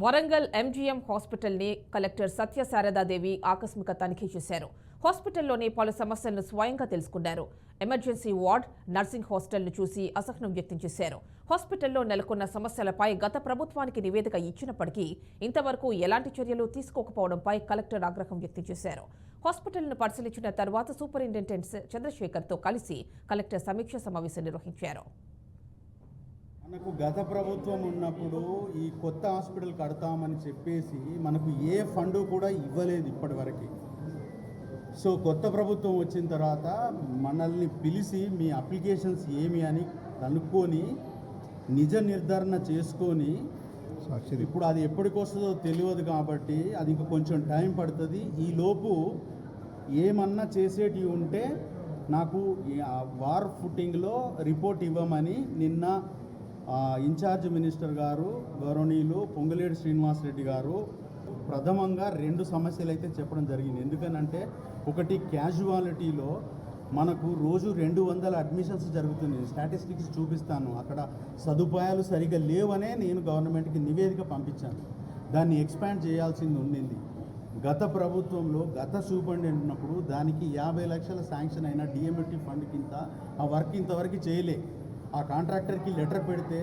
Warangal MGM హాస్పిటల్ని collector Satyasaradadevi ఆకస్మిక తనిఖీ చేశారు. హాస్పిటల్లోని పలు సమస్యలను స్వయంగా తెలుసుకున్నారు. ఎమర్జెన్సీ వార్డ్, నర్సింగ్ హాస్టల్ను చూసి అసహనం వ్యక్తం చేశారు. హాస్పిటల్లో నెలకొన్న సమస్యలపై గత ప్రభుత్వానికి నివేదిక ఇచ్చినప్పటికీ ఇంతవరకు ఎలాంటి చర్యలు తీసుకోకపోవడంపై కలెక్టర్ ఆగ్రహం వ్యక్తం చేశారు. హాస్పిటల్ను పరిశీలించిన తర్వాత సూపరింటెండెంట్ చంద్రశేఖర్తో కలిసి కలెక్టర్ సమీక్ష సమావేశం నిర్వహించారు. మనకు గత ప్రభుత్వం ఉన్నప్పుడు ఈ కొత్త హాస్పిటల్ కడతామని చెప్పేసి మనకు ఏ ఫండ్ కూడా ఇవ్వలేదు ఇప్పటివరకు. సో కొత్త ప్రభుత్వం వచ్చిన తర్వాత మనల్ని పిలిచి మీ అప్లికేషన్స్ ఏమి అని కనుక్కొని నిజ నిర్ధారణ చేసుకొని ఇప్పుడు అది ఎప్పటికొస్తుందో తెలియదు కాబట్టి అది ఇంకా కొంచెం టైం పడుతుంది. ఈలోపు ఏమన్నా చేసేటివి ఉంటే నాకు వార్ ఫుటింగ్లో రిపోర్ట్ ఇవ్వమని నిన్న ఇన్ఛార్జ్ మినిస్టర్ గారు గౌరవనీయులు పొంగులేటి శ్రీనివాసరెడ్డి గారు ప్రథమంగా 2 సమస్యలు అయితే చెప్పడం జరిగింది. ఎందుకనంటే ఒకటి క్యాజువాలిటీలో మనకు రోజు 200 అడ్మిషన్స్ జరుగుతున్నాయి. స్టాటిస్టిక్స్ చూపిస్తాను. అక్కడ సదుపాయాలు సరిగా లేవనే నేను గవర్నమెంట్కి నివేదిక పంపించాను. దాన్ని ఎక్స్పాండ్ చేయాల్సింది ఉండింది. గత ప్రభుత్వంలో గత సూపరింటెండెంట్ ఉన్నప్పుడు దానికి 50 లక్షల శాంక్షన్ అయిన డిఎంఎఫ్టీ ఫండ్ కింద ఆ వర్క్ ఇంతవరకు చేయలే. ఆ కాంట్రాక్టర్కి లెటర్ పెడితే